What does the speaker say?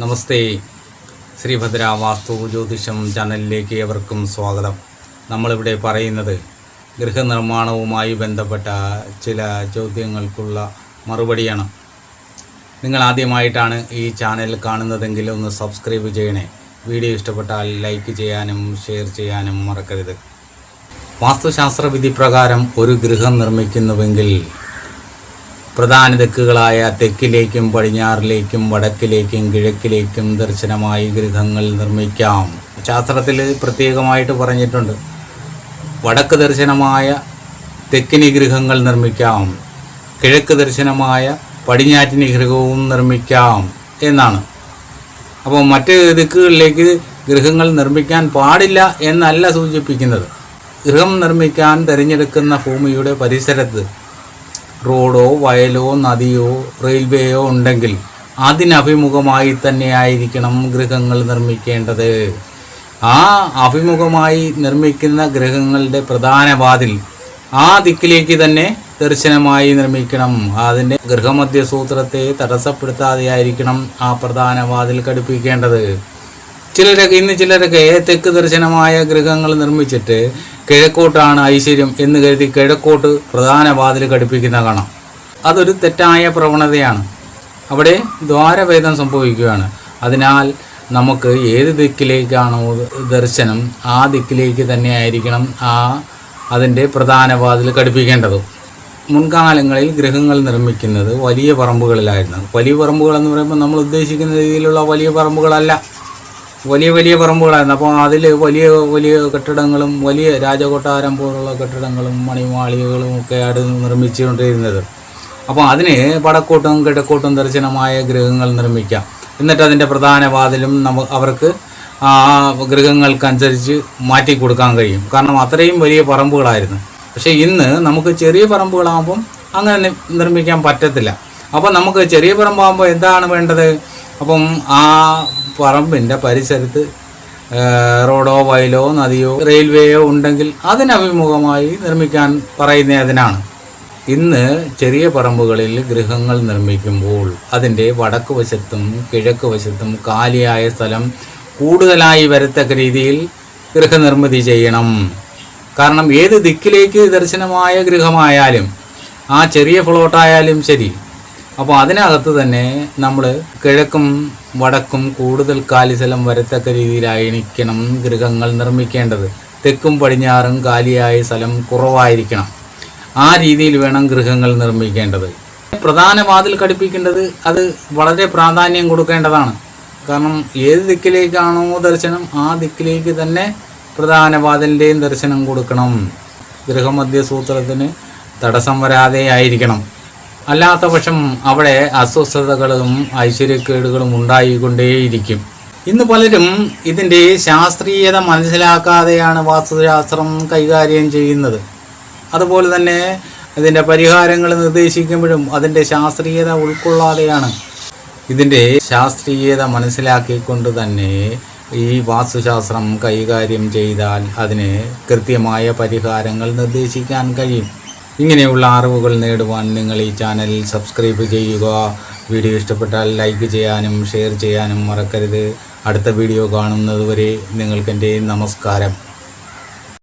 നമസ്തേ. ശ്രീഭദ്ര വാസ്തു ജ്യോതിഷം ചാനലിലേക്ക് ഏവർക്കും സ്വാഗതം. നമ്മളിവിടെ പറയുന്നത് ഗൃഹനിർമ്മാണവുമായി ബന്ധപ്പെട്ട ചില ചോദ്യങ്ങൾക്കുള്ള മറുപടിയാണ്. നിങ്ങൾ ആദ്യമായിട്ടാണ് ഈ ചാനൽ കാണുന്നതെങ്കിൽ ഒന്ന് സബ്സ്ക്രൈബ് ചെയ്യണേ. വീഡിയോ ഇഷ്ടപ്പെട്ടാൽ ലൈക്ക് ചെയ്യാനും ഷെയർ ചെയ്യാനും മറക്കരുത്. വാസ്തുശാസ്ത്ര വിധി പ്രകാരം ഒരു ഗൃഹം നിർമ്മിക്കുന്നുവെങ്കിൽ പ്രധാന ദിക്കുകളായ തെക്കിലേക്കും പടിഞ്ഞാറിലേക്കും വടക്കിലേക്കും കിഴക്കിലേക്കും ദർശനമായി ഗൃഹങ്ങൾ നിർമ്മിക്കാം. ശാസ്ത്രത്തിൽ പ്രത്യേകമായിട്ട് പറഞ്ഞിട്ടുണ്ട്, വടക്ക് ദർശനമായ തെക്കിനി ഗൃഹങ്ങൾ നിർമ്മിക്കാം, കിഴക്ക് ദർശനമായ പടിഞ്ഞാറ്റിനി ഗൃഹവും നിർമ്മിക്കാം എന്നാണ്. അപ്പോൾ മറ്റ് ദിക്കുകളിലേക്ക് ഗൃഹങ്ങൾ നിർമ്മിക്കാൻ പാടില്ല എന്നല്ല സൂചിപ്പിക്കുന്നത്. ഗൃഹം നിർമ്മിക്കാൻ തിരഞ്ഞെടുക്കുന്ന ഭൂമിയുടെ പരിസരത്ത് റോഡോ വയലോ നദിയോ റെയിൽവേയോ ഉണ്ടെങ്കിൽ അതിനഭിമുഖമായി തന്നെയായിരിക്കണം ഗൃഹങ്ങൾ നിർമ്മിക്കേണ്ടത്. ആ അഭിമുഖമായി നിർമ്മിക്കുന്ന ഗൃഹങ്ങളുടെ പ്രധാന വാതിൽ ആ ദിക്കിലേക്ക് തന്നെ ദർശനമായി നിർമ്മിക്കണം. അതിൻ്റെ ഗൃഹമധ്യസൂത്രത്തെ തടസ്സപ്പെടുത്താതെയായിരിക്കണം ആ പ്രധാന വാതിൽ ഘടിപ്പിക്കേണ്ടത്. ചിലരൊക്കെ തെക്ക് ദർശനമായ ഗൃഹങ്ങൾ നിർമ്മിച്ചിട്ട് കിഴക്കോട്ടാണ് ഐശ്വര്യം എന്ന് കരുതി കിഴക്കോട്ട് പ്രധാന വാതിൽ ഘടിപ്പിക്കുന്ന കാണാം. അതൊരു തെറ്റായ പ്രവണതയാണ്. അവിടെ ദ്വാരഭേദം സംഭവിക്കുകയാണ്. അതിനാൽ നമുക്ക് ഏത് ദിക്കിലേക്കാണോ ദർശനം ആ ദിക്കിലേക്ക് തന്നെ ആയിരിക്കണം അതിൻ്റെ പ്രധാന വാതിൽ ഘടിപ്പിക്കേണ്ടത്. മുൻകാലങ്ങളിൽ ഗൃഹങ്ങൾ നിർമ്മിക്കുന്നത് വലിയ പറമ്പുകളിലായിരുന്നു. വലിയ പറമ്പുകളെന്ന് പറയുമ്പോൾ നമ്മൾ ഉദ്ദേശിക്കുന്ന രീതിയിലുള്ള വലിയ പറമ്പുകളല്ല, വലിയ പറമ്പുകളായിരുന്നു. അപ്പോൾ അതിൽ വലിയ കെട്ടിടങ്ങളും വലിയ രാജകൊട്ടാരം പോലുള്ള കെട്ടിടങ്ങളും മണിമാളികകളും ഒക്കെയാണ് നിർമ്മിച്ചുകൊണ്ടിരുന്നത്. അപ്പോൾ അതിന് വടക്കോട്ടും കിഴക്കോട്ടും ദർശനമായ ഗൃഹങ്ങൾ നിർമ്മിക്കാം. എന്നിട്ട് അതിൻ്റെ പ്രധാന വാതിലും അവർക്ക് ആ ഗൃഹങ്ങൾക്കനുസരിച്ച് മാറ്റി കൊടുക്കാൻ കഴിയും. കാരണം അത്രയും വലിയ പറമ്പുകളായിരുന്നു. പക്ഷേ ഇന്ന് നമുക്ക് ചെറിയ പറമ്പുകളാകുമ്പം അങ്ങനെ നിർമ്മിക്കാൻ പറ്റത്തില്ല. അപ്പോൾ നമുക്ക് ചെറിയ പറമ്പാകുമ്പോൾ എന്താണ് വേണ്ടത്? അപ്പം ആ പറമ്പിൻ്റെ പരിസരത്ത് റോഡോ വയലോ നദിയോ റെയിൽവേയോ ഉണ്ടെങ്കിൽ അതിനഭിമുഖമായി നിർമ്മിക്കാൻ പറയുന്നതിനാണ്. ഇന്ന് ചെറിയ പറമ്പുകളിൽ ഗൃഹങ്ങൾ നിർമ്മിക്കുമ്പോൾ അതിൻ്റെ വടക്ക് വശത്തും കിഴക്ക് വശത്തും കാലിയായ സ്ഥലം കൂടുതലായി വരത്തക്ക രീതിയിൽ ഗൃഹനിർമ്മിതി ചെയ്യണം. കാരണം ഏത് ദിക്കിലേക്ക് ദർശനമായ ഗൃഹമായാലും ആ ചെറിയ പ്ലോട്ടായാലും ശരി, അപ്പോൾ അതിനകത്ത് തന്നെ നമ്മൾ കിഴക്കും വടക്കും കൂടുതൽ കാലി സ്ഥലം വരത്തക്ക രീതിയിലായിരിക്കണം ഗൃഹങ്ങൾ നിർമ്മിക്കേണ്ടത്. തെക്കും പടിഞ്ഞാറും കാലിയായ സ്ഥലം കുറവായിരിക്കണം. ആ രീതിയിൽ വേണം ഗൃഹങ്ങൾ നിർമ്മിക്കേണ്ടത്. പ്രധാന വാതിൽ ഘടിപ്പിക്കേണ്ടത് അത് വളരെ പ്രാധാന്യം കൊടുക്കേണ്ടതാണ്. കാരണം ഏത് ദിക്കിലേക്കാണോ ദർശനം ആ ദിക്കിലേക്ക് തന്നെ പ്രധാന വാതിലിൻ്റെയും ദർശനം കൊടുക്കണം. ഗൃഹമധ്യസൂത്രത്തിന് തടസ്സം വരാതെ ആയിരിക്കണം. അല്ലാത്ത പക്ഷം അവിടെ അസ്വസ്ഥതകളും ഐശ്വര്യക്കേടുകളും ഉണ്ടായിക്കൊണ്ടേയിരിക്കും. ഇന്ന് പലരും ഇതിൻ്റെ ശാസ്ത്രീയത മനസ്സിലാക്കാതെയാണ് വാസ്തുശാസ്ത്രം കൈകാര്യം ചെയ്യുന്നത്. അതുപോലെ തന്നെ ഇതിൻ്റെ പരിഹാരങ്ങൾ നിർദ്ദേശിക്കുമ്പോഴും അതിൻ്റെ ശാസ്ത്രീയത ഉൾക്കൊള്ളാതെയാണ്. ഇതിൻ്റെ ശാസ്ത്രീയത മനസ്സിലാക്കിക്കൊണ്ട് തന്നെ ഈ വാസ്തുശാസ്ത്രം കൈകാര്യം ചെയ്താൽ അതിന് കൃത്യമായ പരിഹാരങ്ങൾ നിർദ്ദേശിക്കാൻ കഴിയും. ഇങ്ങനെയുള്ള അറിവുകൾ നേടുവാൻ നിങ്ങൾ ഈ ചാനൽ സബ്സ്ക്രൈബ് ചെയ്യുക. വീഡിയോ ഇഷ്ടപ്പെട്ടാൽ ലൈക്ക് ചെയ്യാനും ഷെയർ ചെയ്യാനും മറക്കരുത്. അടുത്ത വീഡിയോ കാണുന്നതുവരെ നിങ്ങൾക്കെൻ്റെ നമസ്കാരം.